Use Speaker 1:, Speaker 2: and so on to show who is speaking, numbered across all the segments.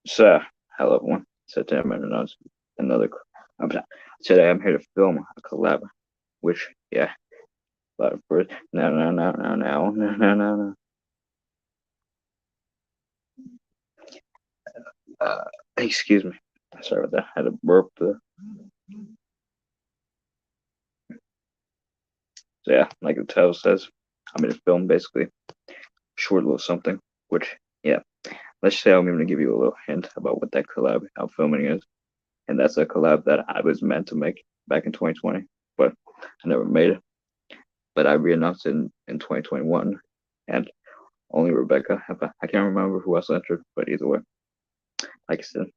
Speaker 1: So, hello everyone. So today I'm going to announce another. Today I'm here to film a collab, which but first, no. Excuse me. Sorry about that. I had a burp. So like the title says, I'm going to film basically short little something. Which let's say I'm going to give you a little hint about what that collab I'm filming is, and that's a collab that I was meant to make back in 2020, but I never made it. But I re-announced it in 2021, and only Rebecca. I can't remember who else entered, but either way, like I said,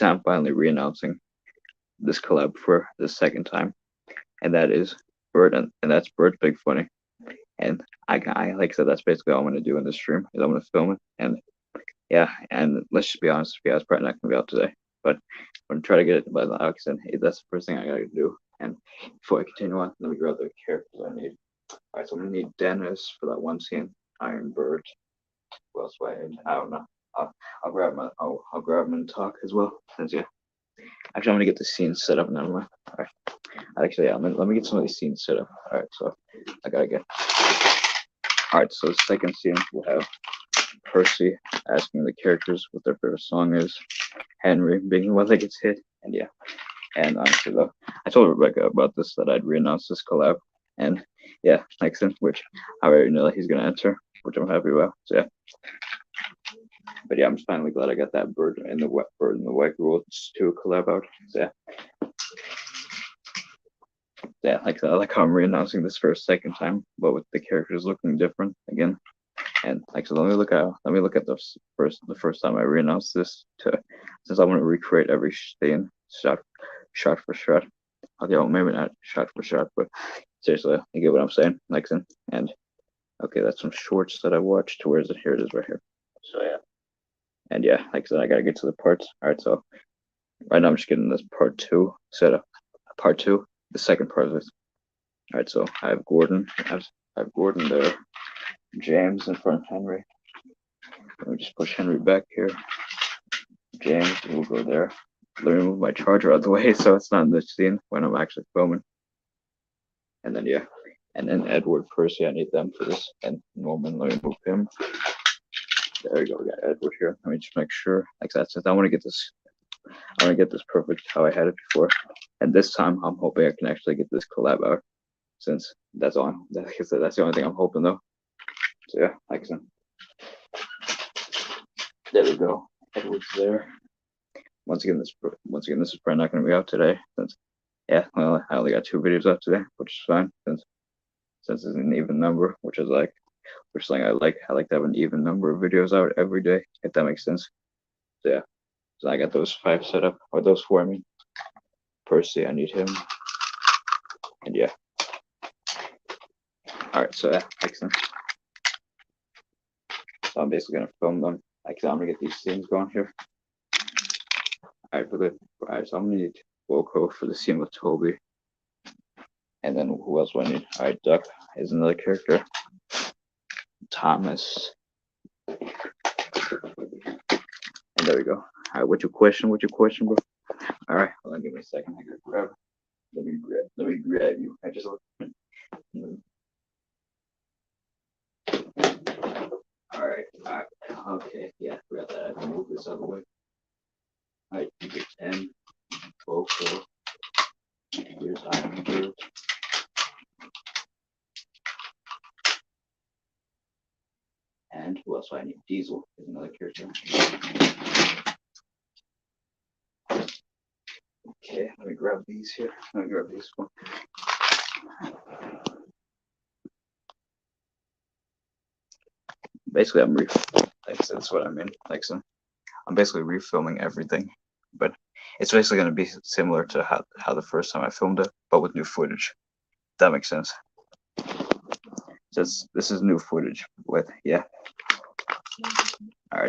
Speaker 1: I'm finally re-announcing this collab for the second time, and that is Bird, and that's Bird's Big Funny. And I like I said, that's basically all I'm gonna do in this stream is I'm gonna film it, and and let's just be honest, it's probably not gonna be out today, but I'm gonna try to get it by the like I said, hey, that's the first thing I gotta do. And before I continue on, let me grab the characters I need. All right, so I'm gonna need Dennis for that one scene, Iron Bird. Who else do I need? I don't know. I'll grab my I'll grab them and talk as well. Since actually I'm gonna get the scene set up now. All right. Actually, let me get some of these scenes set up. All right, so I gotta get. All right, so the second scene we'll have Percy asking the characters what their favorite song is, Henry being the one that gets hit, and and honestly though, I told Rebecca about this that I'd re-announce this collab, and next in which I already know that he's gonna enter, which I'm happy about. So but I'm just finally glad I got that bird and the white rules to collab out. So like I like how I'm re-announcing this for a second time, but with the characters looking different again. And so let me look at the first time I re-announced this since I want to recreate every scene shot for shot. Okay, well, maybe not shot for shot, but seriously, you get what I'm saying, and okay, that's some shorts that I watched. Where is it? Here it is, right here. So and like I said, I gotta get to the parts. All right, so right now I'm just getting this part two set up. Part two, the second part of this. All right, so I have Gordon. I have Gordon there. James in front of Henry. Let me just push Henry back here. James will go there. Let me move my charger out of the way so it's not in the scene when I'm actually filming. And then and then Edward Percy, I need them for this. And Norman, let me move him. There we go. We got Edward here. Let me just make sure. Like that, since I want to get this perfect how I had it before. And this time, I'm hoping I can actually get this collab out, since that's on. Like I said, that's the only thing I'm hoping though. So like I said, there we go. Edward's there. Once again, this is probably not going to be out today, since well, I only got 2 videos out today, which is fine, since it's an even number, which is something I like. I like to have an even number of videos out every day, if that makes sense. So so I got those 5 set up, or those 4, I mean. Percy, I need him, and all right, so excellent. So I'm basically gonna film them. Like I'm gonna get these scenes going here. All right, so I'm gonna need Wilco for the scene with Toby, and then who else do I need? All right, Duck is another character. Thomas, and there we go. All right, what's your question? Bro? All right, hold on, give me a second. I gotta grab. Let me grab you. I just look. All right. Okay, forgot that. I can move this out of the way. All right, you get 10, 12, 4. Here's Iron Bird. And who else do I need? Diesel is another character. Okay, let me grab these here. Let me grab these one. Basically, that's what I mean. I'm basically refilming everything, but it's basically going to be similar to how the first time I filmed it, but with new footage. If that makes sense. Just this is new footage with All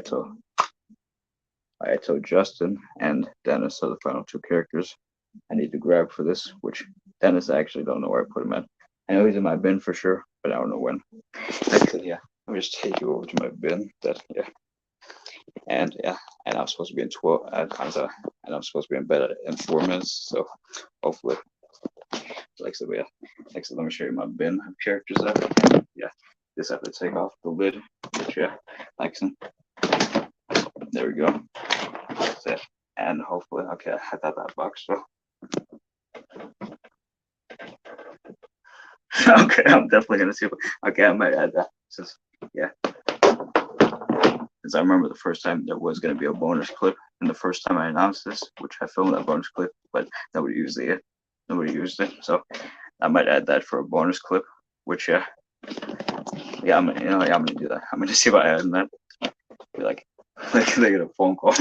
Speaker 1: right, so Justin and Dennis are the final 2 characters I need to grab for this, which Dennis, I actually don't know where I put him at. I know he's in my bin for sure, but I don't know when. Actually, let me just take you over to my bin. And yeah, and I'm supposed to be in 12, and I'm supposed to be in bed in 4 minutes. So hopefully, like so, yeah, like so, let me show you my bin of characters up. Yeah, just have to take off the lid. But yeah, like so, there we go. That's it. And hopefully, okay, I got that box. So okay, I'm definitely gonna see. Okay, I might add that. Since yeah, because I remember the first time there was gonna be a bonus clip, and the first time I announced this, which I filmed that bonus clip, but nobody used it. Nobody used it, so I might add that for a bonus clip. Which yeah, I'm gonna, yeah, I'm gonna do that. I'm gonna see if I add that. Be like they get a phone call.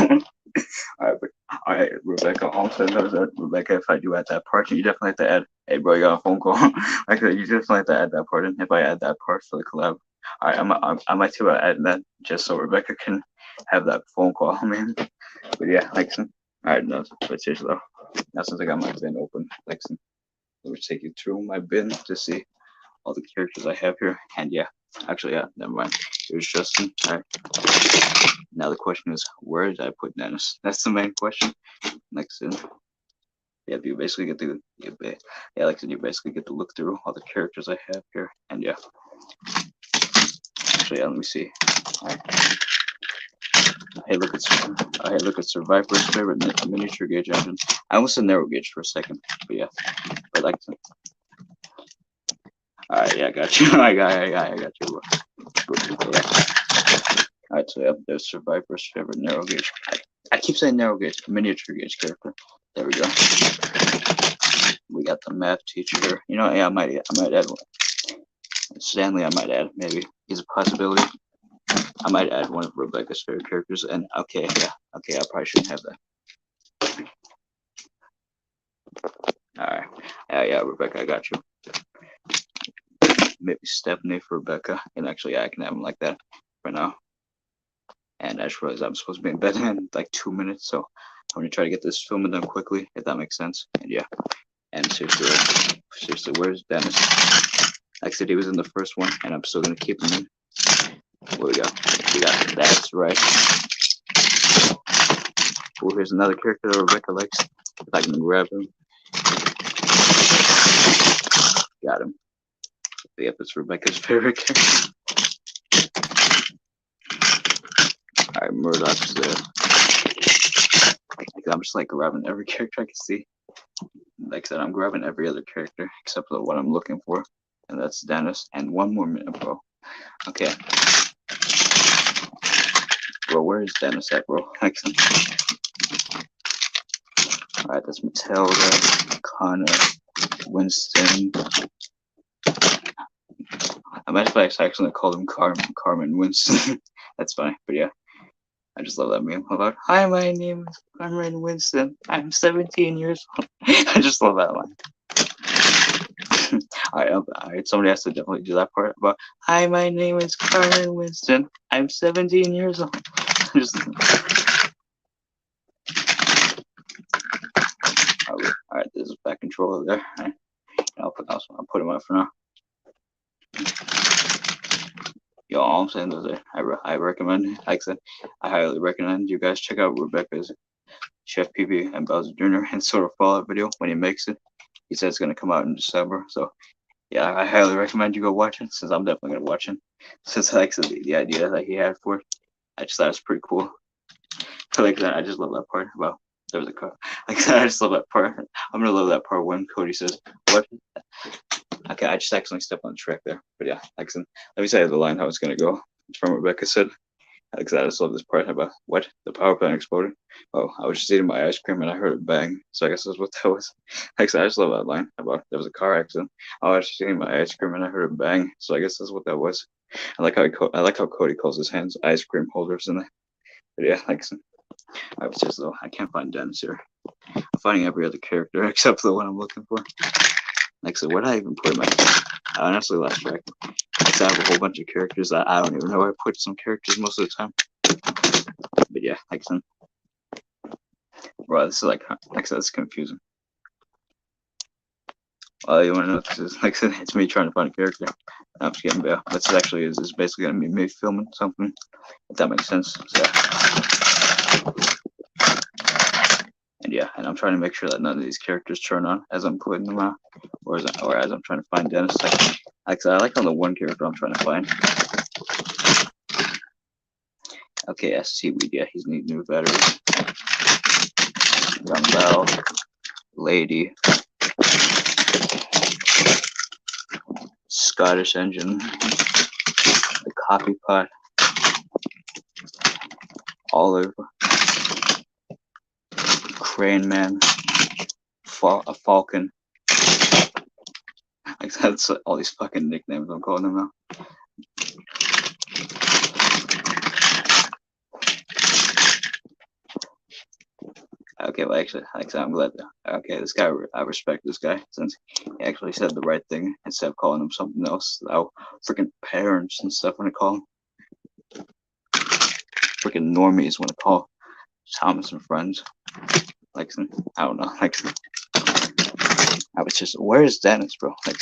Speaker 1: All right, Rebecca also knows that. Rebecca, if I do add that part, you definitely have to add. Hey, bro, you got a phone call. Like you definitely have to add that part in. If I add that part for the collab, all right, I might too add that just so Rebecca can have that phone call, man. But yeah, like some. All right, no, but seriously though, now since I got my bin open, like some, let me take you through my bin to see all the characters I have here. And yeah, actually, yeah, never mind. Here's Justin. All right. Now the question is, where did I put Dennis? That's the main question. Next in, yeah, you basically get to, yeah, like I said, you basically get to look through all the characters I have here. And yeah, actually, yeah, let me see. All right. Hey, look at Survivor's favorite miniature gauge engine. I almost said narrow gauge for a second, but yeah, but like. All right, yeah, I got you. I got you. Yeah. All right, so yeah, there's Survivor's favorite narrow gauge. I keep saying narrow gauge, miniature gauge character. There we go. We got the math teacher. You know, yeah, I might add one. Stanley, I might add. Maybe he's a possibility. I might add one of Rebecca's favorite characters. And okay, yeah, okay, I probably shouldn't have that. All right, yeah, Rebecca, I got you. Maybe Stephanie for Rebecca, and actually, yeah, I can have him like that for now. And I just realized I'm supposed to be in bed in like 2 minutes, so I'm gonna try to get this filming done quickly, if that makes sense. And yeah, and seriously, where's Dennis? Like I said, he was in the first one, and I'm still gonna keep him in. What we got? We got that's right. Oh, here's another character that Rebecca likes. If I can grab him. Got him. Yep, it's Rebecca's favorite character. Alright, Murdoch's there. I'm just like grabbing every character I can see. Like I said, I'm grabbing every other character except for what I'm looking for. And that's Dennis. And 1 more minute, bro. Okay. Bro, where is Dennis at, bro? Alright, that's Matilda, Connor, Winston. I might have actually called him Carmen Winston. That's funny, but yeah. I just love that meme about, hi, my name is Carmen Winston. I'm 17 years old. I just love that line. All right, somebody has to definitely do that part about, hi, my name is Carmen Winston. I'm 17 years old. Just, all right, this is back control over there. All right. I'll put him up for now. Yo, all I'm saying is that I recommend, like I said, I highly recommend you guys check out Rebecca's Chef PB and Bowser Jr. and sort of Fallout video when he makes it. He said it's gonna come out in December, so yeah, I highly recommend you go watch it. Since I'm definitely gonna watch it. Since like I said, the idea that he had for it, I just thought it was pretty cool. Like that, I just love that part about there was a car. Like I just love that part. I'm gonna love that part when Cody says, "What?" Okay, I just accidentally stepped on the track there. But yeah, like let me say the line how it's gonna go. It's from Rebecca said. Like I just love this part about what the power plant exploded. Oh, I was just eating my ice cream and I heard it bang. So I guess that's what that was. Like I just love that line about there was a car accident. Oh, I was just eating my ice cream and I heard it bang. So I guess that's what that was. I like how Cody calls his hands ice cream holders in it. But yeah, like I was just though I can't find Dennis here. I'm finding every other character except for the one I'm looking for. Like I said, where did I even put my? I honestly lost track. I have a whole bunch of characters that I don't even know where I put some characters most of the time. But yeah, like I said, bro, this is like I said, it's confusing. You want to know? This is like I said, it's me trying to find a character. I'm just getting bail. This actually is basically gonna be me filming something. If that makes sense. So, and yeah, and I'm trying to make sure that none of these characters turn on as I'm putting them out, or as I'm trying to find Dennis. Like I like on the one character I'm trying to find. Okay, Seaweed. Yeah, he's need new batteries. Young Bell, Lady, Scottish Engine, the Coffee Pot, Olive, Crane Man, a Falcon. Like that's all these fucking nicknames I'm calling them now. Okay, well, actually, I'm glad. Okay, this guy, I respect this guy since he actually said the right thing instead of calling him something else. How freaking parents and stuff want to call him. Freaking normies want to call Thomas and friends. Like, I don't know. Like, I was just, where's Dennis, bro? Like,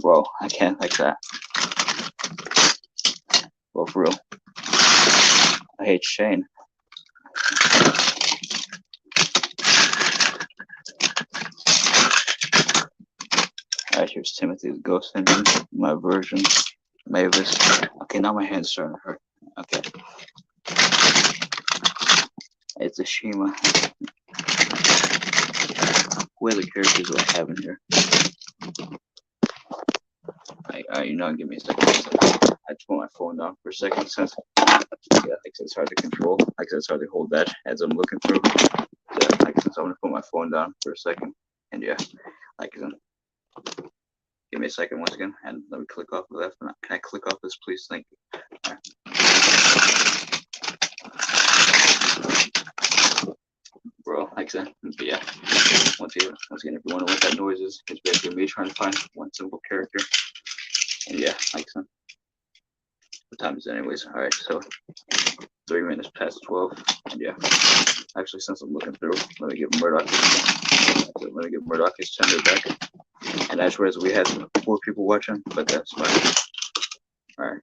Speaker 1: bro, I can't like that. Bro, for real. I hate Shane. Alright, here's Timothy's Ghost Engine, my version, Mavis. Okay, now my hand's starting to hurt. Okay. It's a Shima. What other characters do I have in here? You know, give me a second. I just put my phone down for a second since it's hard to control. Like it's hard to hold that as I'm looking through. So, since I'm gonna put my phone down for a second, and yeah, give me a second once again, and let me click off the left. Can I click off this, please? Thank you. All right. Bro, like I said, yeah. Once again, if you wonder what that noise is, it's basically me trying to find one simple character. And yeah, like I said, what time is it anyways? All right, so 3 minutes past 12. And yeah, actually, since I'm looking through, let me give Murdoch his tender back. And as whereas we had 4 people watching, but that's fine. All right,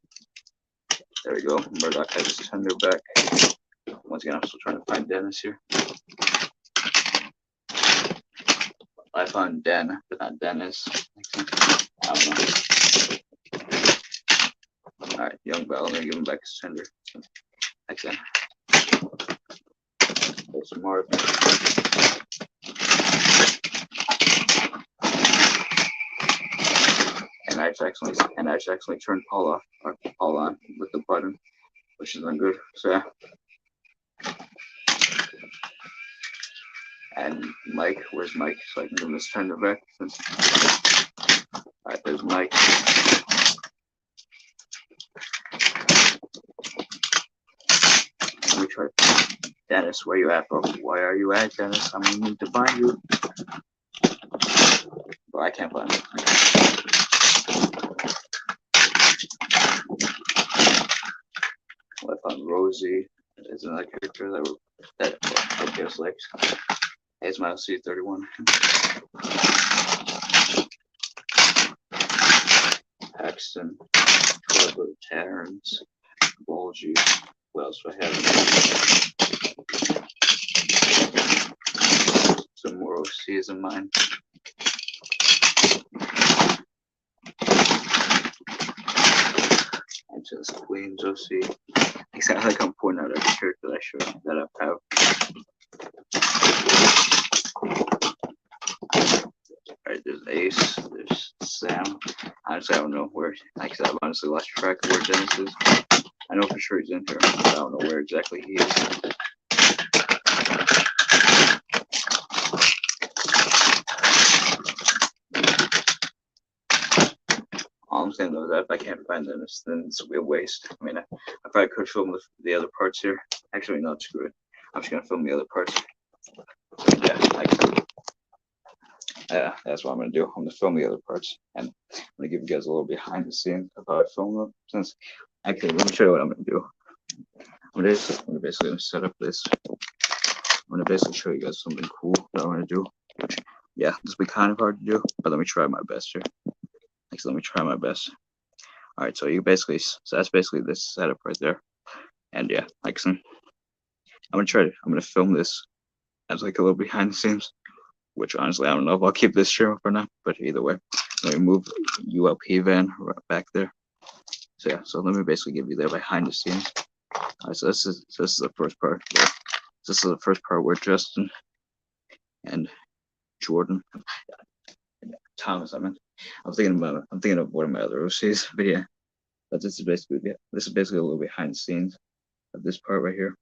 Speaker 1: there we go. Murdoch has his tender back. Once again, I'm still trying to find Dennis here. I found Den, but not Dennis. I don't know. Alright, Young Bell, let me give him back his tender. Excellent. There's some more. And I actually turned Paul on with the button, which is not good. So yeah. And Mike, where's Mike? So I can give him this tender back. Alright, there's Mike. Let me try. Dennis, where you at, bro? Where are you at, Dennis? I'm gonna need to find you. Bro, I can't find him. Well, I found Rosie. Is another character that gives legs. It's my C31. Paxton, Trevor, Terrence, Bulgy. What else do I have? Some more OCs of mine. Into this Queen's OC. Exactly like I'm pointing out every character that I have. Alright, there's Ace, there's Sam. Honestly, I don't know where. Like I said, I've honestly lost track of where Dennis is. I know for sure he's in here, but I don't know where exactly he is. All I'm saying though is that if I can't find Dennis, then it's a waste. I mean, I probably could film the other parts here. Actually, no, screw it. I'm just gonna film the other parts. Yeah, that's what I'm gonna do. I'm gonna film the other parts, and I'm gonna give you guys a little behind the scenes of how I film them. Since actually, let me show you what I'm gonna do. I'm basically gonna set up this. I'm gonna basically show you guys something cool that I'm gonna do. which, yeah, this will be kind of hard to do, but let me try my best here. Like, so let me try my best. All right, so you basically, so that's basically this setup right there. And yeah, like some, I'm gonna film this as like a little behind the scenes, which honestly I don't know if I'll keep this stream or not, but either way, let me move ULP van right back there. So yeah, so let me basically give you the behind the scenes. All right, so this is the first part. This is the first part where Justin and Jordan, Thomas, I'm thinking of one of my other OCs, but yeah, but this is basically a little behind the scenes of this part right here.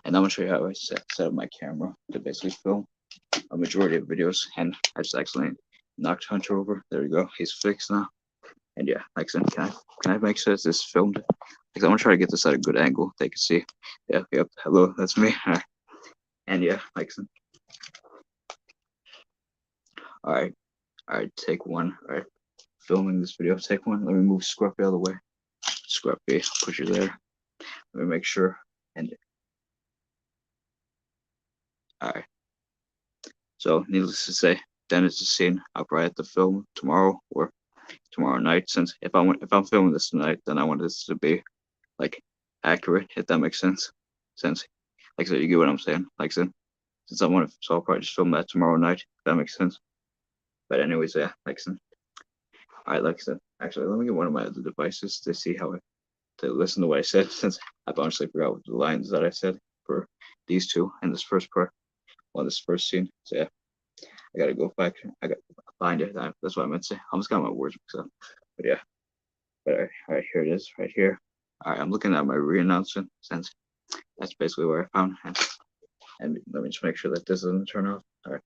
Speaker 1: And I'm gonna show you how I set up my camera to basically film a majority of videos. And I just accidentally knocked Hunter over. There we go. He's fixed now. And yeah, like I said, can I make sure this filmed? Because I want to try to get this at a good angle. They can see. Yeah, yep. Hello, that's me. And yeah, like I said. All right. Take one. All right, filming this video. Take one. Let me move Scruffy out of the way. Scruffy, push you there. Let me make sure. And all right. So, needless to say, then it's a scene I'll probably have to film tomorrow or tomorrow night. Since if I'm filming this tonight, then I want this to be like accurate, if that makes sense. Since, like I said, you get what I'm saying. Like I said, since I want to, so I'll probably just film that tomorrow night, if that makes sense. But anyways, yeah, like I said. All right, like I said, actually, let me get one of my other devices to see how to listen to what I said, since I've honestly forgot what the lines that I said for these two in this first part, well, this first scene. So yeah, I gotta go back. I gotta find it. That's what I meant to say. I almost got my words mixed up. But yeah. But all right, here it is, right here. All right, I'm looking at my re-announcement since that's basically where I found it. And let me just make sure that this doesn't turn off. All right.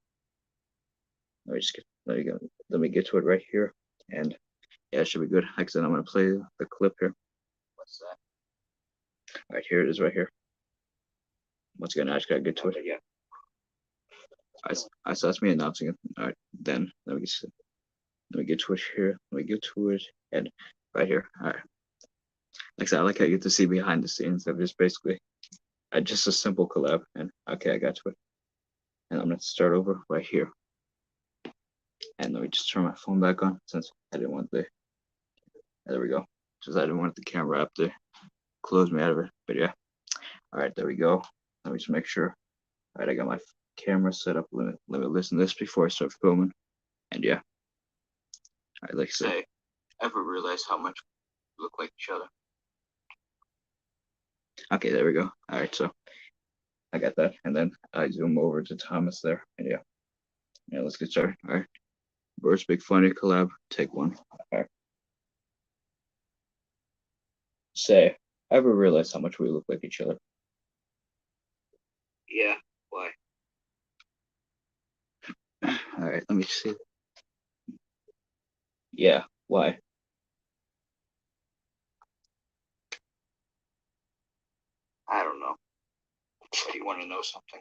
Speaker 1: Let me get to it right here. And yeah, it should be good. Like I said, I'm gonna play the clip here. What's that? All right, here it is right here. Once again, I just gotta get to it. Yeah. I saw me announcing it. All right, then let me get to it here. Let me get to it and right here. All right. Like I said, I like how you get to see behind the scenes of just basically just a simple collab. And okay, I got to it. And I'm gonna start over right here. And let me just turn my phone back on since I didn't want there we go. Since I didn't want the camera up there close me out of it. But yeah. All right, there we go. Let me just make sure. All right, I got my camera set up. Let me listen to this before I start filming. And yeah. All right, like I say, ever realize how much we look like each other? Okay, there we go. All right, so I got that. And then I zoom over to Thomas there. And yeah. Yeah, let's get started. All right. First big funny collab, take one. All right. Say, ever realize how much we look like each other? Yeah, why? All right, let me see. Yeah, why? I don't know. So you want to know something?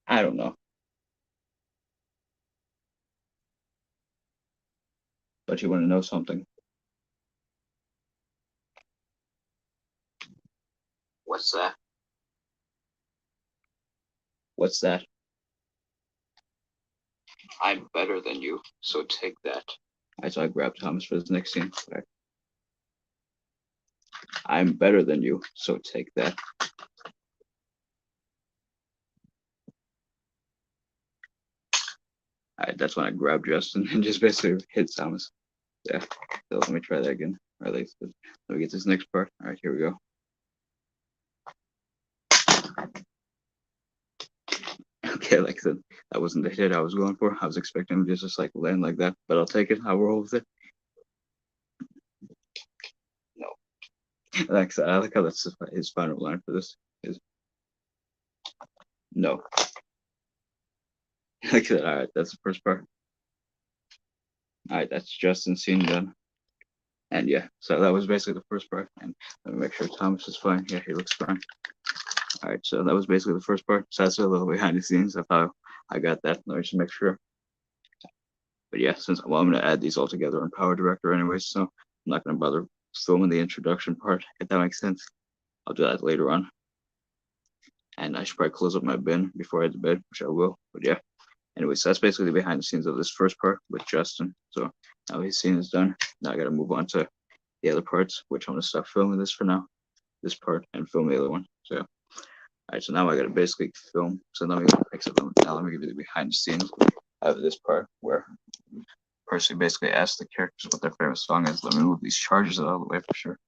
Speaker 1: I don't know. But you want to know something? What's that? What's that? I'm better than you, so take that. So I grabbed Thomas for this next scene. Right. I'm better than you, so take that. That's when I grabbed Justin and just basically hit Thomas. Yeah. So let me try that again. All right, let me get this next part. All right, here we go. Okay, like I said, that wasn't the hit I was going for. I was expecting him to just like land like that, but I'll take it. I'll roll with it. No. Like I said, I like how that's his final line for this is no. Like I said, all right, that's the first part. All right, that's Justin's scene done. And yeah, so that was basically the first part. And let me make sure Thomas is fine. Yeah, he looks fine. All right, so that was basically the first part. So that's a little behind the scenes of how I got that. Let me just make sure. But yeah, since I'm gonna add these all together in Power Director anyway, so I'm not gonna bother filming the introduction part, if that makes sense. I'll do that later on. and I should probably close up my bin before I head to bed, which I will. But yeah, anyway, so that's basically the behind the scenes of this first part with Justin. So now his scene is done. Now I gotta move on to the other parts, which I'm gonna stop filming this for now, this part, and film the other one. So yeah. Alright, so now I gotta basically film. So now, now let me give you the behind the scenes of this part where Percy basically asks the characters what their favorite song is. Let me move these chargers out of the way for sure.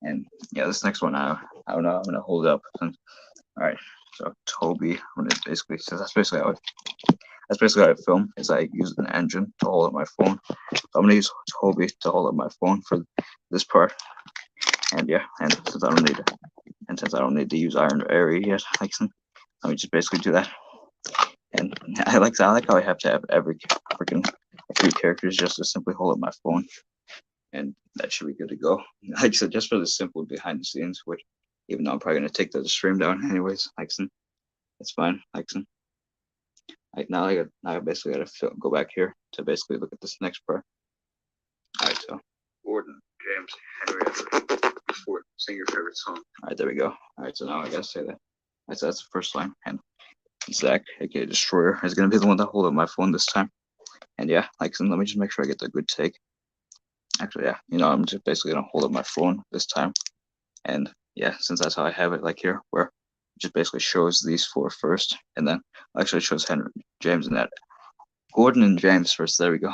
Speaker 1: And yeah, this next one I don't know, I'm gonna hold up. Alright, so Toby, I'm gonna basically, so that's basically how I film, is I use an engine to hold up my phone. So I'm gonna use Toby to hold up my phone for this part. And yeah, and since I don't need to use Iron Area yet, let me just basically do that. And I like how I have to have every freaking few characters just to simply hold up my phone, and that should be good to go. Like I said, just for the simple behind the scenes, which even though I'm probably gonna take the stream down anyways, it's fine. Now I basically gotta go back here to basically look at this next part. All right, so Gordon, James, Henry, Ford, sing your favorite song. All right, there we go. All right, so now I gotta say that. That's the first line, and Zach, aka Destroyer, is gonna be the one that hold up my phone this time. And yeah, let me just make sure I get the good take. Actually, yeah, I'm just basically gonna hold up my phone this time. And yeah, since that's how I have it, like here, where it just basically shows these four first, and then actually shows Henry, James, and that Gordon and James first. There we go.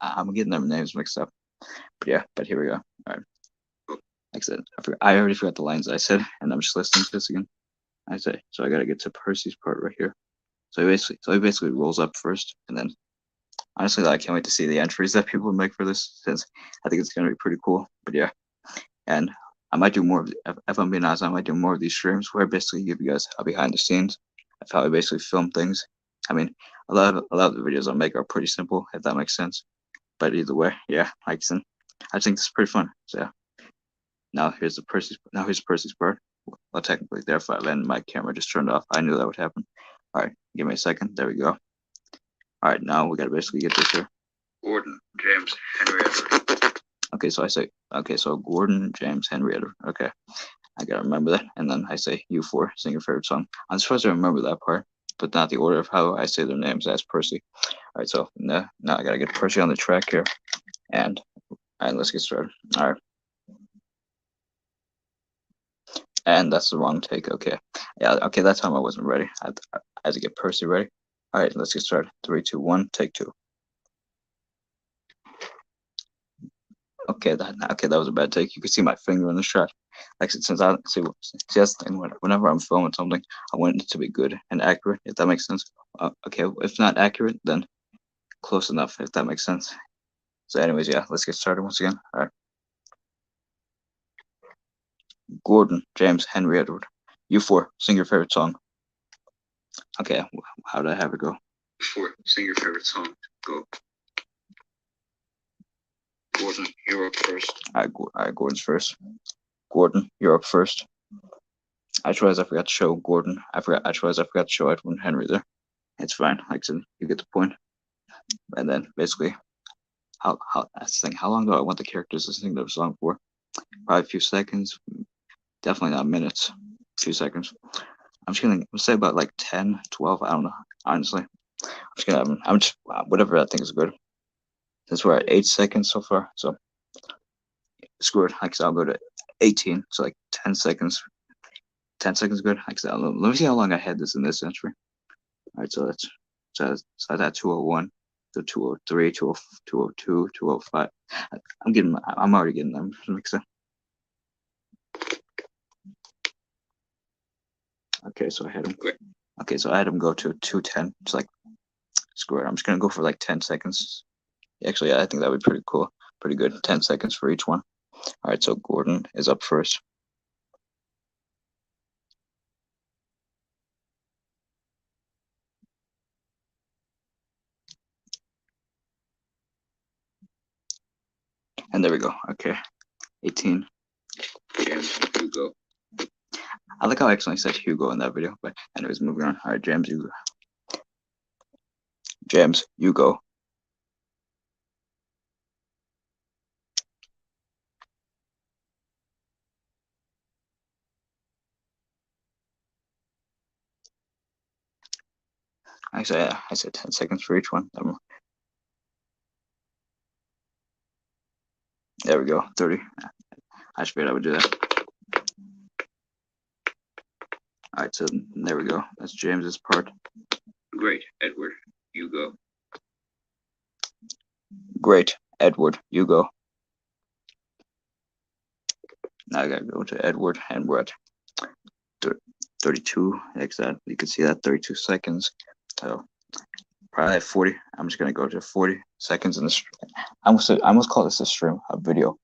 Speaker 1: I'm getting their names mixed up. But yeah, but here we go. All right. Like I said, I already forgot the lines I said, and I'm just listening to this again. I say, so I gotta get to Percy's part right here. So he basically rolls up first, and then honestly, I can't wait to see the entries that people make for this, since I think it's gonna be pretty cool. But yeah, and I might do more of, if I'm being honest, I might do more of these streams where I basically give you guys a behind the scenes of how I basically film things. I mean, a lot of the videos I make are pretty simple, if that makes sense. But either way, yeah, I think this is pretty fun. So yeah. Now here's Percy's part. Well, technically, there, if I landed, my camera just turned off. I knew that would happen. All right, give me a second. There we go. All right, now we gotta basically get this here. Gordon, James, Henry Edward. Okay, so Gordon, James, Henry Edward. Okay, I gotta remember that. And then I say you four, sing your favorite song. I'm supposed to remember that part, but not the order of how I say their names. That's Percy. All right, so now I gotta get Percy on the track here, and all right, let's get started. All right. And that's the wrong take. Okay. Yeah, okay, that time I wasn't ready. I had to get Percy ready. All right, let's get started. 3, 2, 1, take 2. Okay, that was a bad take. You can see my finger in the shot. Like since I see that's the thing. Whenever I'm filming something, I want it to be good and accurate. If that makes sense. Okay, if not accurate, then close enough. If that makes sense. So, anyways, yeah, let's get started once again. All right. Gordon, James, Henry, Edward. You four, sing your favorite song. Okay, how did I have it go? Four, sing your favorite song. Go. Gordon, you're up first. All right, Gordon's first. Gordon, you're up first. I realized I forgot to show Gordon. I realized I forgot to show Edward and Henry there. It's fine. Like I said, you get the point. And then basically, that's the thing. How long do I want the characters to sing their song for? Probably a few seconds. Definitely not minutes. A few seconds. I'm just gonna say about like 10, 12. I don't know. Honestly, I'm just whatever I think is good. Since we're at 8 seconds so far, so screw it. Like I said, I'll go to 18. So like 10 seconds. 10 seconds good. Like I said, let me see how long I had this in this entry. All right, so that's at 201, so 203, 202, 205. I'm already getting them. Okay, so I had him. Okay, so I had him go to 210. It's like screw it. I'm just gonna go for like 10 seconds. Actually, I think that would be pretty cool. Pretty good. 10 seconds for each one. All right, so Gordon is up first. And there we go. Okay. 18. James, Hugo. I like how I actually said Hugo in that video, but anyways, moving on. All right, James, you go. James, you go. I said 10 seconds for each one. There we go, 30. I just figured I would do that. All right, so there we go. That's James's part. Great, Edward, you go. Great, Edward, you go. Now I gotta go to Edward, and we're at 32. Like that, you can see that 32 seconds. So probably at 40. I'm just gonna go to 40 seconds in the stream. I almost call this a stream, a video.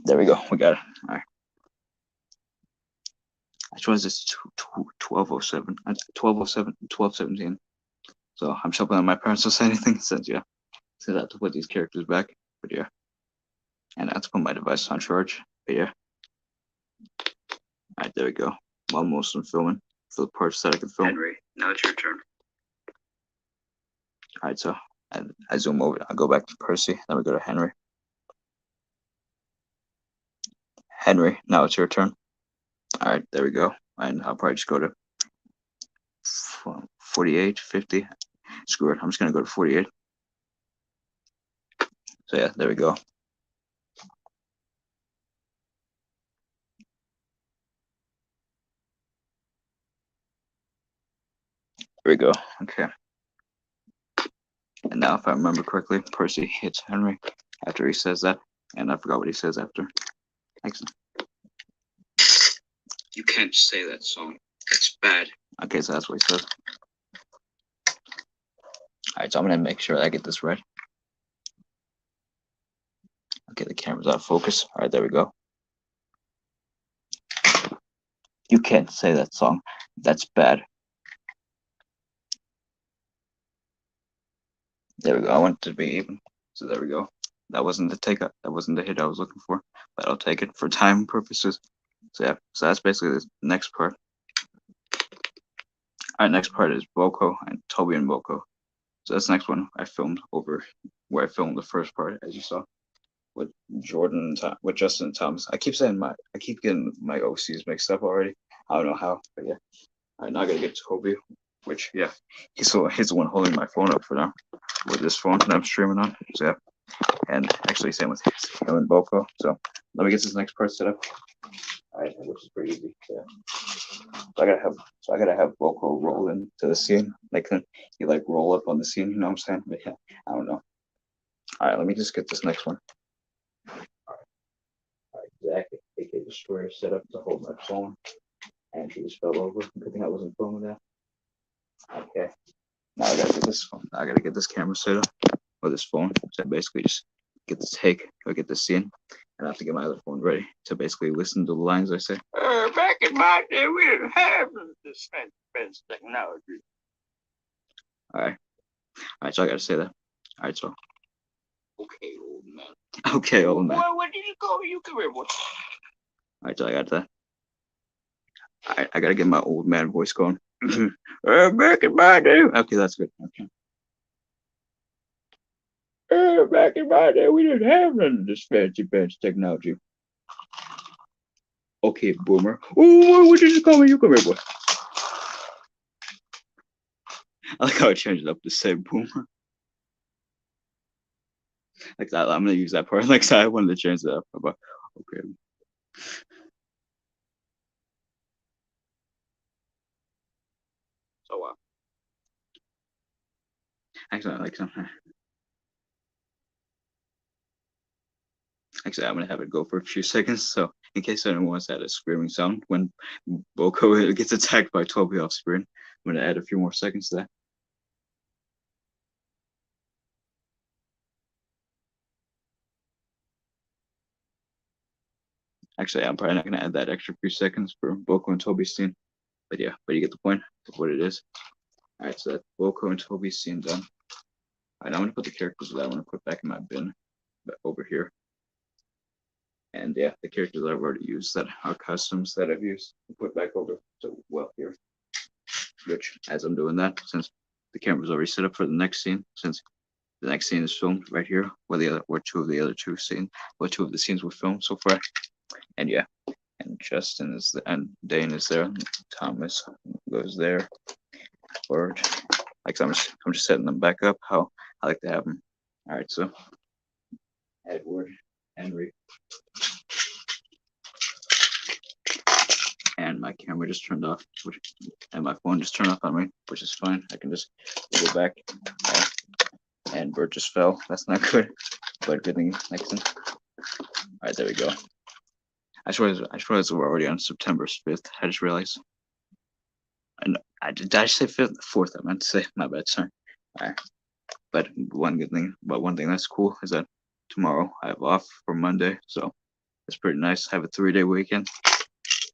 Speaker 1: There we go. We got it. All right. Actually, was this 12:07, 12:07, 12:17. So I'm hoping that my parents will say anything since I have to put these characters back. But yeah, and I have to put my device on charge. But yeah. All right, there we go. I'm almost done filming for the parts that I can film. Henry, now it's your turn. All right, so I zoom over. I go back to Percy. Then we go to Henry. Henry, now it's your turn. All right, there we go. And I'll probably just go to 48, 50. Screw it. I'm just going to go to 48. So yeah, there we go. There we go. Okay. And now, if I remember correctly, Percy hits Henry after he says that. And I forgot what he says after. Excellent. You can't say that song. It's bad. Okay, so that's what he says. All right, so I'm going to make sure I get this right. Okay, the camera's out of focus. All right, there we go. You can't say that song. That's bad. There we go. I want it to be even. So there we go. That wasn't the take-up. That wasn't the hit I was looking for. But I'll take it for time purposes. So yeah, so that's basically the next part. All right, next part is Boko and Toby and Boko. So that's the next one I filmed over where I filmed the first part, as you saw, with Jordan and with Justin and Thomas. I keep getting my OCs mixed up already. I don't know how, but yeah. All right, now I gotta get Toby, which yeah, he's the one holding my phone up for now with this phone that I'm streaming on. So yeah, and actually same with him and Boko. So let me get this next part set up. All right, which is pretty easy. Yeah. So I gotta have Boko roll into the scene. Like he like roll up on the scene, you know what I'm saying? But yeah, I don't know. All right, let me just get this next one. All right, Zach, aka Destroyer, set up to hold my phone, and he just fell over. Good thing I wasn't filming that. Okay, now I gotta get this phone. I gotta get this camera set up with this phone. So basically, just get this take or get this scene, and I have to get my other phone ready to basically listen to the lines I say. Back in my day, we didn't have this fancy technology. All right, so I gotta say that. All right, so. Okay, old man. Okay, old man. What did you call me? You come here, boy. All right, so I got that. I gotta get my old man voice going. Back in my day. Okay, that's good. Okay. Back in my day, we didn't have none of this fancy technology. Okay, boomer. Oh, what did you call me? You come here, boy. I like how I changed it up to say boomer. Like that, I'm gonna use that part. Like I wanted to change that up. But okay. So actually, I like something. Actually, I'm gonna have it go for a few seconds, so in case anyone wants to add a screaming sound when Boko gets attacked by Toby off screen, I'm gonna add a few more seconds to that. Actually, I'm probably not gonna add that extra few seconds for Boko and Toby's scene, but yeah, but you get the point of what it is. All right, so that's Boko and Toby's scene done. All right, I'm gonna put the characters that I want to put back in my bin, over here. And yeah, the characters that I've already used that are customs that I've used, put back over to well here. Which, as I'm doing that, since the camera's already set up for the next scene, since the next scene is filmed right here, where two of the scenes were filmed so far. And yeah, and Justin is and Dane is there. Thomas goes there. Word. Like I'm just setting them back up how I like to have them. All right, so Edward, Henry, and my camera just turned off, and my phone just turned off on me, which is fine. I can just go back. And Bert just fell. That's not good, but good thing next one. All right, there we go. I swear we're already on September 5th. I just realized. And did I say 5th? 4th, I meant to say. My bad, sorry. All right. But one thing that's cool is that tomorrow I have off for Monday, so it's pretty nice. I have a 3-day weekend,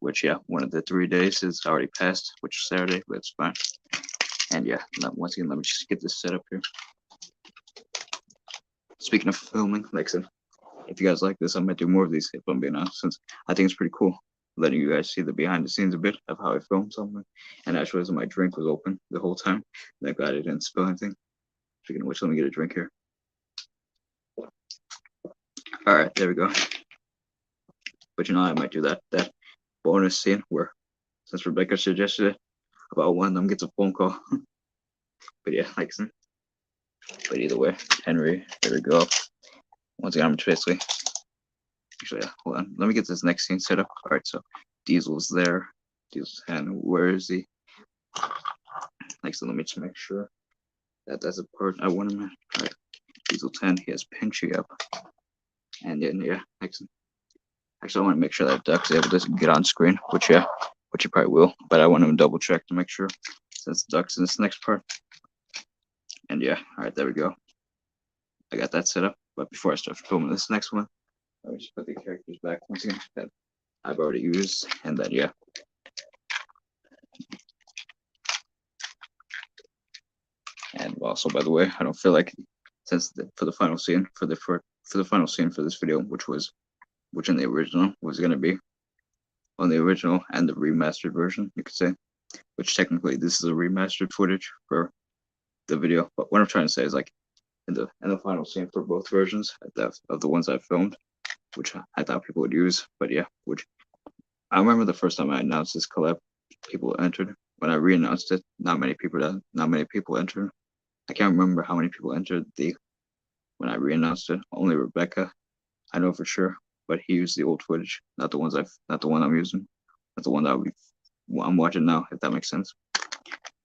Speaker 1: which yeah, one of the 3 days is already passed, which is Saturday, but it's fine. And yeah, once again, let me just get this set up here. Speaking of filming, like I said, if you guys like this, I might do more of these if I'm being honest, since I think it's pretty cool letting you guys see the behind the scenes a bit of how I film something. And I realized my drink was open the whole time. Thank God I didn't spill anything. Speaking of which, let me get a drink here. All right, there we go. But I might do that bonus scene where, since Rebecca suggested it, about one of them gets a phone call. But yeah, like, but either way, Henry, there we go. Once again, I'm basically, actually, hold on. Let me get this next scene set up. All right, so Diesel's there. Diesel's hand. Where is he? Like, so let me just make sure that that's a part I want him in. All right, Diesel 10. He has Pinchy up. And then yeah, actually, I want to make sure that Duck's able to get on screen, which he probably will. But I want him to double check to make sure since Duck's in this next part. And yeah, all right, there we go. I got that set up. But before I start filming this next one, let me just put the characters back once again that I've already used, and then yeah. And also, by the way, I don't feel like for the final scene for the final scene for this video, which in the original was gonna be on the original and the remastered version, you could say, which technically this is a remastered footage for the video. But what I'm trying to say is like in the final scene for both versions of the ones I filmed, which I thought people would use. But yeah, which I remember the first time I announced this collab, people entered. When I re-announced it, not many people entered. I can't remember how many people entered when I re-announced it. Only Rebecca, I know for sure, but he used the old footage, not the one I'm using, not the one that I'm watching now, if that makes sense.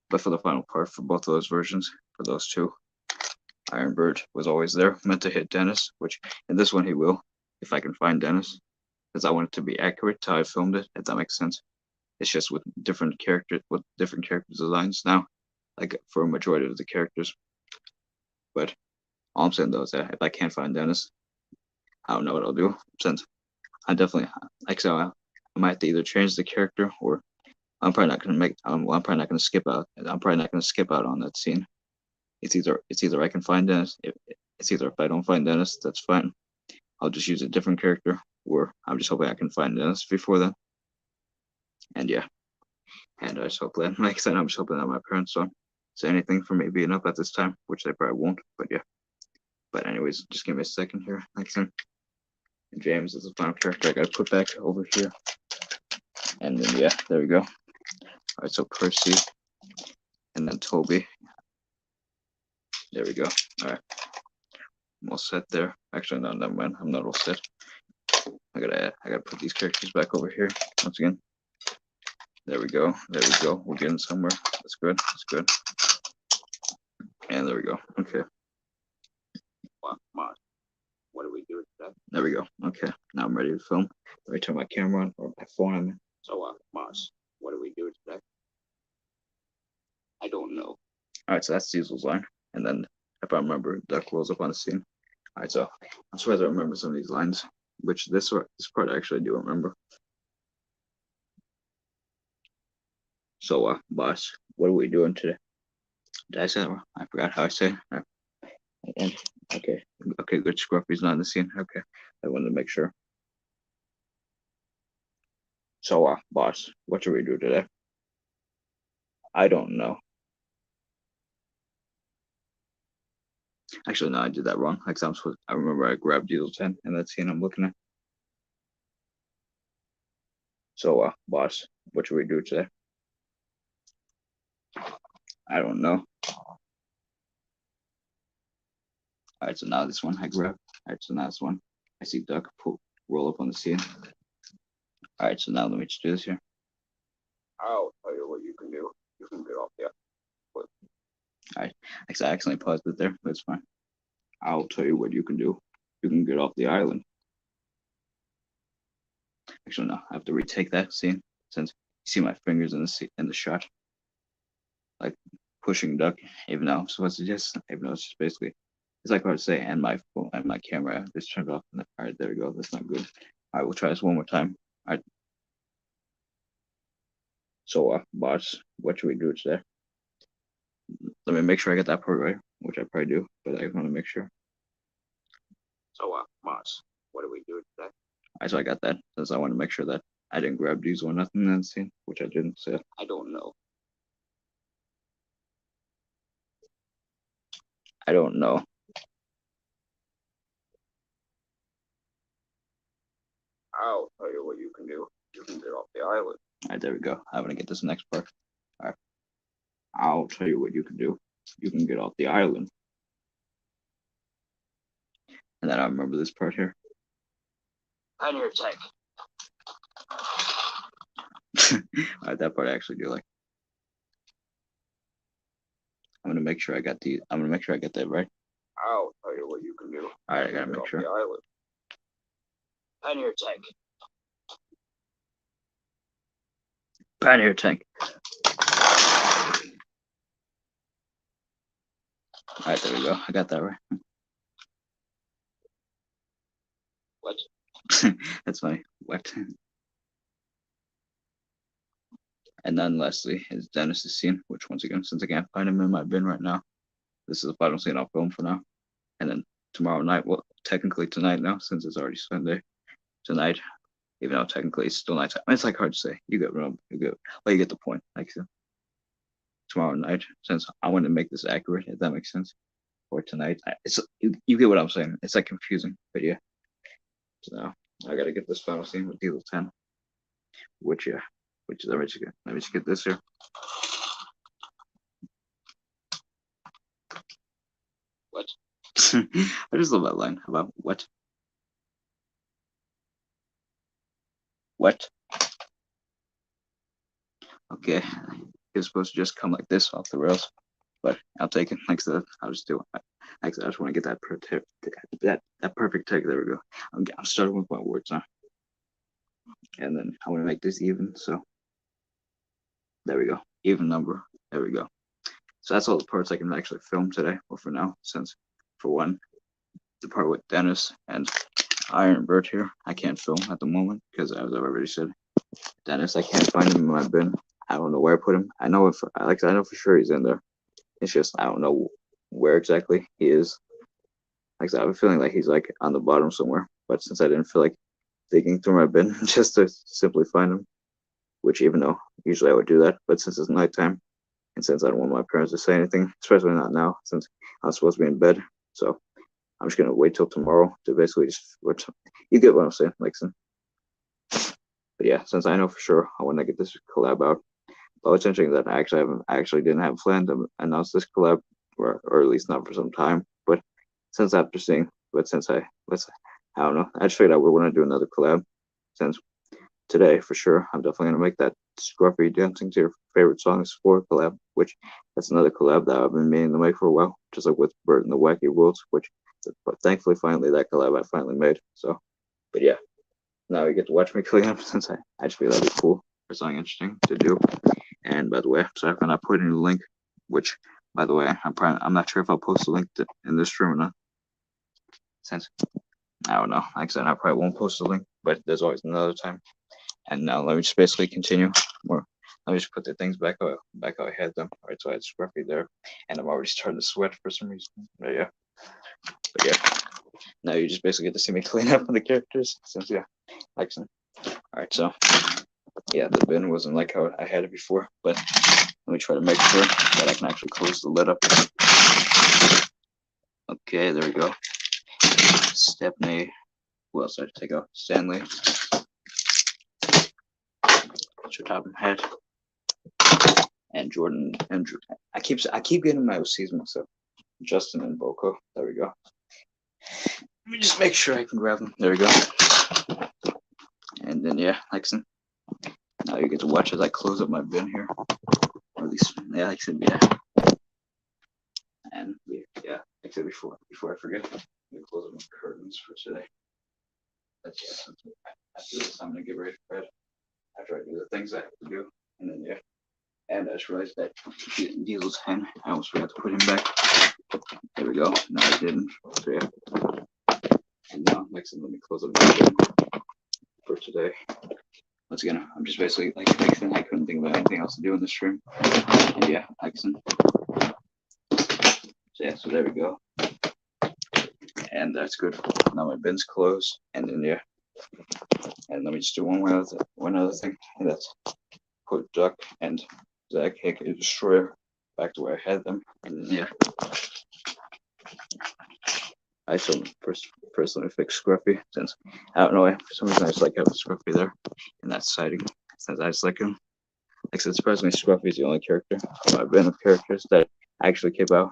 Speaker 1: But for the final part, for both of those versions, for those two, Ironbird was always there, meant to hit Dennis, which in this one he will, if I can find Dennis, because I want it to be accurate to how I filmed it, if that makes sense. It's just with different character designs now, like for a majority of the characters. But all I'm saying though is that if I can't find Dennis, I don't know what I'll do. Since I definitely I might have to either change the character or I'm probably not gonna make. I'm probably not gonna skip out. I'm probably not gonna skip out on that scene. It's either I can find Dennis. It's either if I don't find Dennis, that's fine. I'll just use a different character, or I'm just hoping I can find Dennis before then. And yeah, and I just hope that, like I said, I'm just hoping that my parents don't say anything for me being up at this time, which they probably won't. But yeah. But anyways, just give me a second here. Like I said, James is the final character I gotta put back over here. And then yeah, there we go. All right, so Percy, and then Toby. There we go. All right, I'm all set there. Actually, no, never mind. I'm not all set. I gotta put these characters back over here once again. There we go. There we go. We're getting somewhere. That's good. That's good. And there we go. Okay. What do we do with that? There we go. Okay. Now I'm ready to film. Let me turn my camera on or my phone on. So, Mars, what do we do today? I don't know. All right, so that's Diesel's line. And then, if I remember, Duck rolls up on the scene. All right, so I'm surprised I remember some of these lines, which this part I actually do remember. So, boss, what are we doing today? Did I say that wrong? I forgot how I say it. And, okay, good. Scruffy's not in the scene. Okay, I wanted to make sure. So, boss, what should we do today? I don't know. Actually, no, I did that wrong. Like I remember I grabbed Diesel 10 in that scene I'm looking at. So, boss, what should we do today? I don't know. Alright, so now this one I grab. Alright, so now this one. I see Duck roll up on the scene. Alright, so now let me just do this here. I'll tell you what you can do. You can get off the island. Alright, I accidentally paused it there, but it's fine. I'll tell you what you can do. You can get off the island. Actually, no, I have to retake that scene since you see my fingers in the shot, like pushing Duck. Even though I'm supposed to even though it's just basically, it's like hard to say. And my phone and my camera just turned off. All right, there we go. That's not good. All right, we'll try this one more time. All right. So, boss, what should we do today? Let me make sure I get that part right, which I probably do, but I want to make sure. So, boss, what do we do today? Alright, so I got that, since I want to make sure that I didn't grab Diesel or nothing in that scene, which I didn't, so I don't know. I don't know. I'll tell you what you can do. You can get off the island. Alright, there we go. I'm gonna get this next part. Alright. I'll tell you what you can do. You can get off the island. And then I remember this part here. On your tank. Alright, that part I actually do like. I'm gonna make sure I get that right. I'll tell you what you can do. Alright, I gotta make sure. The island. Pioneer tank. Pioneer tank. Alright, there we go. I got that right. What? That's funny. What? And then lastly is Dennis's scene, which once again, since I can't find him in my bin right now, this is the final scene I'll film for now. And then tomorrow night, well, technically tonight now, since it's already Sunday, tonight, even though technically it's still nighttime. It's like hard to say. You get the point. Like so. Tomorrow night, since I want to make this accurate, if that makes sense. Or tonight, you get what I'm saying. It's like confusing, but yeah. So I gotta get this final scene with Diesel 10, which let me just get this here. What? I just love that line about what? What? Okay, it's supposed to just come like this off the rails, but I'll take it. Like I said, I'll just do it. Like I said, I just want to get that perfect take. There we go. I'm starting with my words now, and then I want to make this even. So there we go, even number. There we go. So that's all the parts I can actually film today. Well, for now, since for one, the part with Dennis and Ironbird here, I can't film at the moment because, as I've already said, Dennis, I can't find him in my bin. I don't know where I put him. I know for sure he's in there. It's just I don't know where exactly he is. Like I said, I have a feeling like he's like on the bottom somewhere. But since I didn't feel like digging through my bin just to simply find him, which even though usually I would do that, but since it's nighttime and since I don't want my parents to say anything, especially not now, since I'm supposed to be in bed, so I'm just gonna wait till tomorrow to basically you get what I'm saying, like some. But yeah, since I know for sure I want to get this collab out. But what's interesting that I actually didn't have planned to announce this collab, or at least not for some time. But since I don't know, I just figured I would want to do another collab. Since today, for sure, I'm definitely gonna make that Scruffy Dancing to Your Favorite Songs 4 collab, which that's another collab that I've been meaning to make for a while, just like with Bert and the Wacky Worlds, but thankfully finally that collab I finally made. So, but yeah. Now you get to watch me clean up since I just feel that'd be cool or something interesting to do. And by the way, sorry for not putting the link, which by the way, I'm not sure if I'll post the link in this stream or not. Since I don't know. Like I said, I probably won't post the link, but there's always another time. And now let me just basically continue. Let me just put the things back how I had them. All right, so I had Scruffy there, and I'm already starting to sweat for some reason. But yeah. Now you just basically get to see me clean up on the characters. Since yeah, like some. All right, so yeah, the bin wasn't like how I had it before, but let me try to make sure that I can actually close the lid up. Okay, there we go. Stepney. Who else did I take out? Stanley. Your top head. And Jordan. And I keep getting my OCs mixed up. Justin and Boko. There we go. Let me just make sure I can grab them. There we go. And then yeah, Lexon. Now you get to watch as I close up my bin here. Or at least, yeah, like I said, yeah. And yeah, like I said before I forget, let me close up my curtains for today. That's after this, I'm gonna get ready for bed. After I do the things I have to do, and then yeah. And I just realized that Diesel's hen, I almost forgot to put him back. There we go. No, I didn't. So yeah. And now, next, let me close up my bin for today. Once again, I'm just basically like fixing. I couldn't think about anything else to do in the stream. And yeah, fixing. So yeah, so there we go. And that's good. Now my bin's closed. And then yeah. And let me just do one other thing. And that's put Duck and Zach aka Destroyer back to where I had them. And then yeah. I still first let me fix Scruffy, since I don't know why, for some reason I just like having Scruffy there in that siding, since I just like him. Like I said, surprisingly, Scruffy is the only character in my bin of characters that I actually keep out.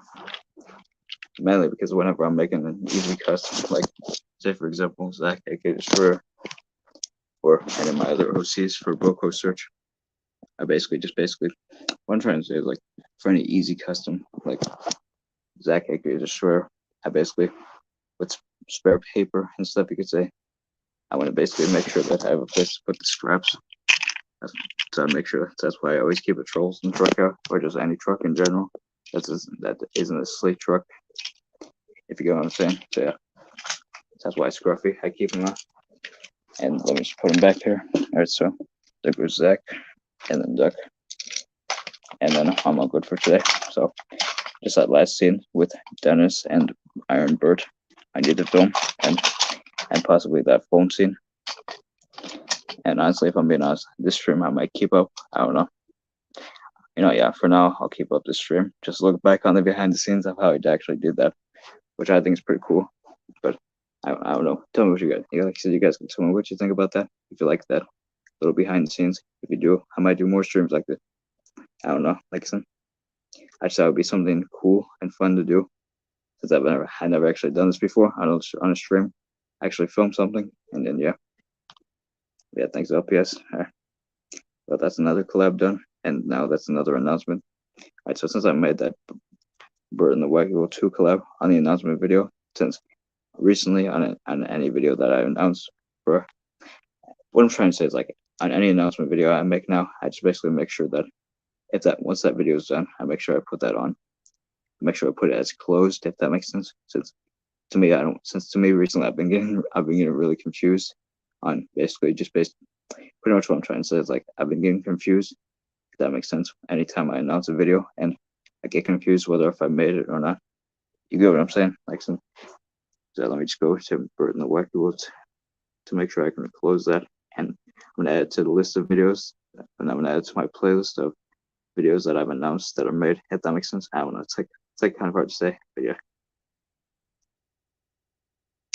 Speaker 1: Mainly because whenever I'm making an easy custom, like say for example, Zach aka Destroyer, or any of my other OCs for Boko search, I basically what I'm trying to say is like for any easy custom, like Zach aka Destroyer, I basically with spare paper and stuff, you could say, I want to basically make sure that I have a place to put the scraps. So I make sure that's why I always keep a Trolls truck out, or just any truck in general. That isn't a slate truck, if you get what I'm saying. So yeah, that's why Scruffy, I keep him out. And let me just put him back here. All right, so there goes Zach, and then Duck, and then I'm all good for today. So just that last scene with Dennis and Iron Bird, I need to film, and possibly that phone scene. And honestly, if I'm being honest, this stream I might keep up. I don't know. Yeah, for now, I'll keep up this stream. Just look back on the behind the scenes of how I actually did that, which I think is pretty cool. But I don't know. Tell me what you guys, like I said, you guys can tell me what you think about that. If you like that little behind the scenes. If you do, I might do more streams like this. I don't know. Like I said, I just thought it would be something cool and fun to do, since I never actually done this before on a stream. Actually film something, and then yeah, thanks LPS. But that's another collab done, and now that's another announcement. All right, so since I made that Bird and the Wagyu 2 collab on the announcement video, since recently on any video that I announced for, what I'm trying to say is like on any announcement video I make now, I just basically make sure that once that video is done, I make sure I put that on. Make sure I put it as closed, if that makes sense. Since to me recently I've been getting really confused on basically pretty much what I'm trying to say is like I've been getting confused, if that makes sense. Anytime I announce a video and I get confused whether if I made it or not. You get what I'm saying? Like so let me just go to Bird and the Wacky Woods to make sure I can close that, and I'm gonna add it to the list of videos, and I'm gonna add it to my playlist of videos that I've announced that are made, if that makes sense. I don't know, it's like kind of hard to say, but yeah.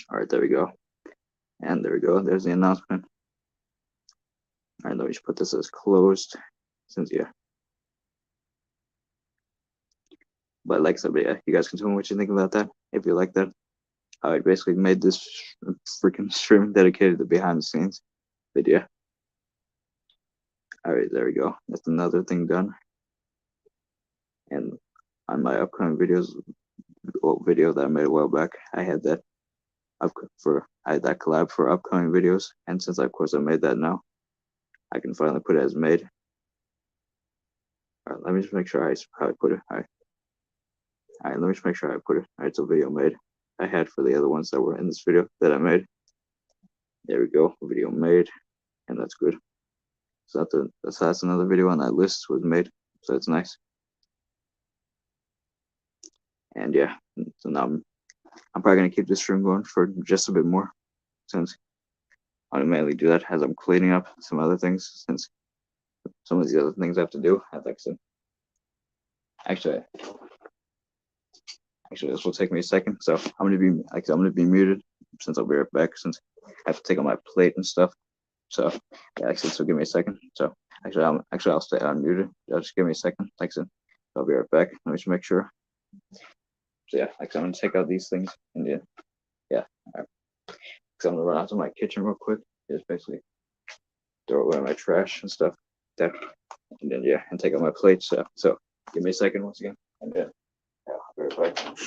Speaker 1: All right, there we go. And there we go. There's the announcement. All right, let me just put this as closed, since yeah. But like I said, yeah, you guys can tell me what you think about that. If you like that, I basically made this freaking stream dedicated to behind the scenes. But yeah. All right, there we go. That's another thing done. And on my upcoming video that I made a while back, I had that collab for upcoming videos. And since of course I made that now, I can finally put it as made. All right, let me just make sure how I put it. All right, let me just make sure I put it. All right, so video made. I had for the other ones that were in this video that I made. There we go, video made, and that's good. So that's another video on that list was made. So that's nice. And yeah, so now I'm probably gonna keep this stream going for just a bit more, since I mainly do that as I'm cleaning up some other things, since some of these other things I have to do. Like I said, actually, actually, this will take me a second. So I'm gonna be muted since I'll be right back since I have to take on my plate and stuff. So yeah, like I said, so give me a second. So I'll stay unmuted. Just give me a second. Like I said, I'll be right back. Let me just make sure. So yeah, like I said, I'm gonna take out these things and yeah. All right. So I'm gonna run out to my kitchen real quick. Just basically throw away my trash and stuff there, and then yeah, and take out my plates. So give me a second once again, and then yeah, I'll be right back.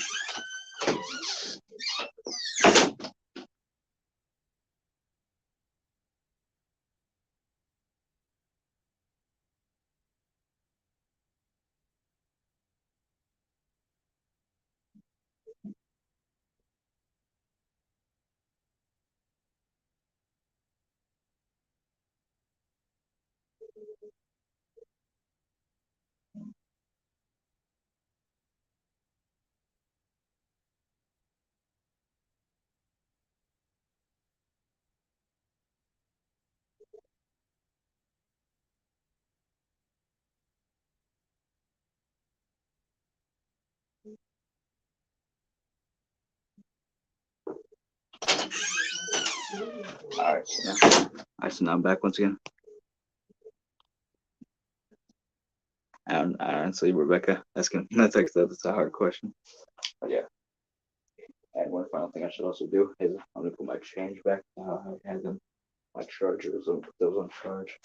Speaker 1: All right, so now I'm back once again. I honestly, Rebecca, that's a hard question. But yeah. And one final thing I should also do is I'm gonna put my change back to how I had them. My chargers, put those on charge.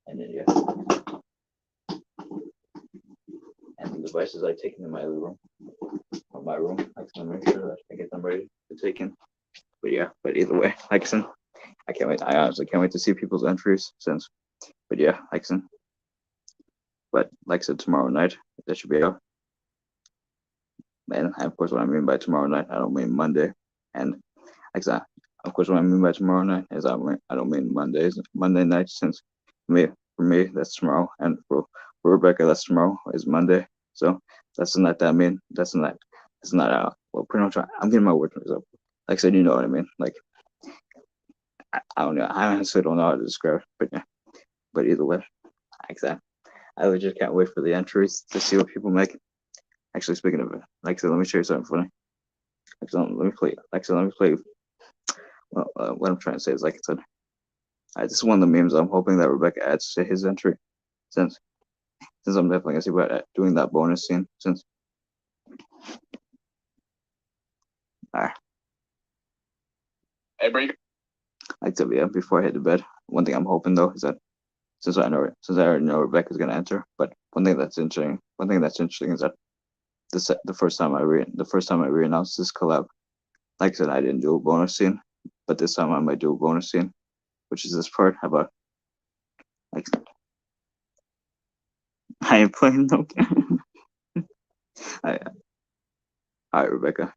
Speaker 1: And then yeah. And the devices I take into my other room, or my room, I can make sure that I get them ready to take in. But yeah, but either way, like I said, I can't wait. I honestly can't wait to see people's entries but yeah, like I said. But like I said, tomorrow night that should be out. And of course, what I mean by tomorrow night, I don't mean Monday. And like I said, of course, what I mean by tomorrow night is I don't mean Monday night, since for me that's tomorrow, and for Rebecca that's tomorrow is Monday. So that's not that I mean that's not out. Well, pretty much I'm getting my words mixed up. Like I said, you know what I mean. Like I don't know. I honestly don't know how to describe it, but yeah. But either way, like I said, I legit can't wait for the entries to see what people make. Actually, speaking of it, like I said, let me show you something funny. Let me play. Like I said, let me play. Well, what I'm trying to say is, like I said, this is one of the memes I'm hoping that Rebecca adds to his entry, since I'm definitely gonna see about doing that bonus scene. Since, alright. Hey, bro. Like I said, yeah, before I head to bed, one thing I'm hoping though is that since I already know Rebecca's gonna enter, but one thing that's interesting is that the first time I re-announced this collab, like I said, I didn't do a bonus scene, but this time I might do a bonus scene, which is this part. How about, like, I ain't playing no game. All right, Rebecca.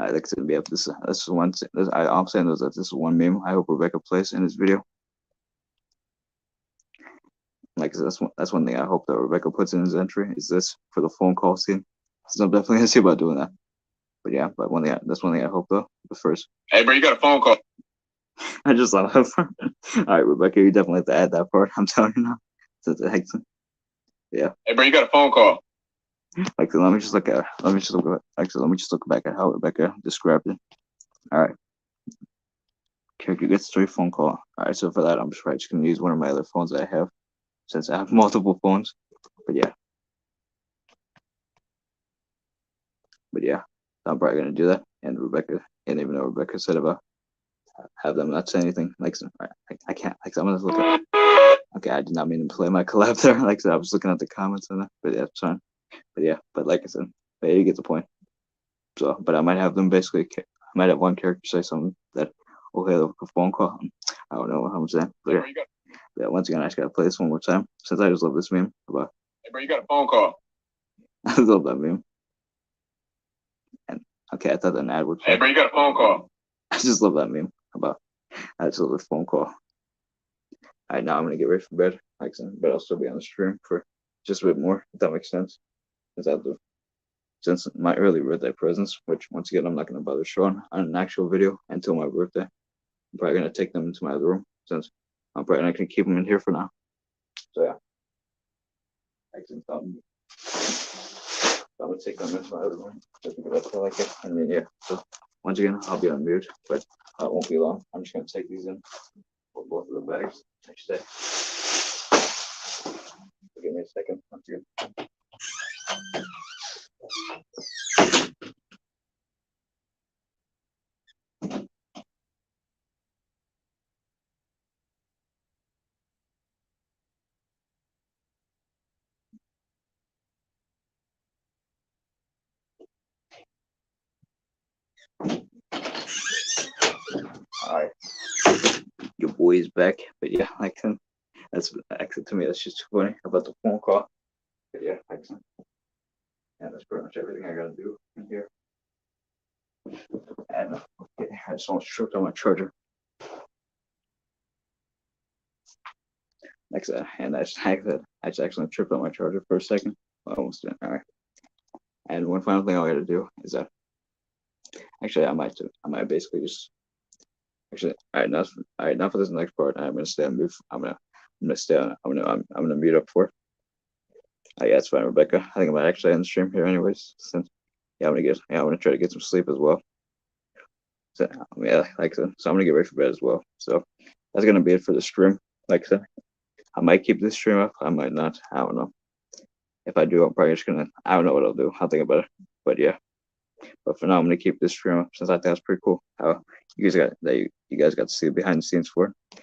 Speaker 1: I like to be up this. This is one. I'm saying is that this is one meme I hope Rebecca plays in this video. Like that's one thing I hope that Rebecca puts in his entry is this for the phone call scene. So I'm definitely gonna see about doing that. But yeah, that's one thing I hope though. But first, hey, bro, you got a phone call. I just thought of that. All right, Rebecca, you definitely have to add that part. I'm telling you now. Yeah. Hey, bro, you got a phone call. Like, let me just look back at how Rebecca described it. All right. Character gets straight phone call. All right, so for that, I'm just gonna use one of my other phones that I have, since I have multiple phones. But yeah, I'm probably gonna do that. And even though Rebecca said about have them not say anything, like I can't. Like I'm gonna look at. Okay, I did not mean to play my collab there. Like I said, I was looking at the comments on that, but yeah, it's fine. But yeah, but like I said, but you get the point. So, but I might have them basically. I might have one character say something that will hit a phone call. I don't know what I'm saying. But yeah, once again, I just gotta play this one more time since I just love this meme about. Hey, bro, you got a phone call. I love that meme. And okay, I thought that an ad would. Hey, bro, you got a phone call. I just love that meme about. I just love the phone call. All right, now I'm gonna get ready for bed, like I said, but I'll still be on the stream for just a bit more, if that makes sense. Since my early birthday presents, which once again I'm not gonna bother showing on an actual video until my birthday. I'm probably gonna take them into my other room since I'm probably not gonna keep them in here for now. So yeah. I'm gonna take them into my other room. I think that's I like it. And then yeah, so once again, I'll be on mute, but it won't be long. I'm just gonna take these in for both of the bags. I should say. Give me a second. Once again. All right, your boy's back. But yeah, like that's actually to me that's just too funny about the phone call. But yeah, excellent. And that's pretty much everything I gotta do in here. And okay, I just almost tripped on my charger. Like that, and I just accidentally tripped on my charger for a second. I almost didn't. All right. And one final thing I gotta do is that actually I might basically just actually all right now for this next part I'm gonna stay on mute. I'm gonna stay on I'm gonna mute up for it. Yeah, it's fine, Rebecca. I think I might actually end the stream here anyways. Since I'm gonna try to get some sleep as well. So yeah, like I said, so I'm gonna get ready for bed as well. So that's gonna be it for the stream. Like I said, I might keep this stream up, I might not. I don't know. If I do, I'm probably just gonna I don't know what I'll do. I'll think about it. But yeah. But for now I'm gonna keep this stream up since I think that's pretty cool. How you guys got to see behind the scenes for it.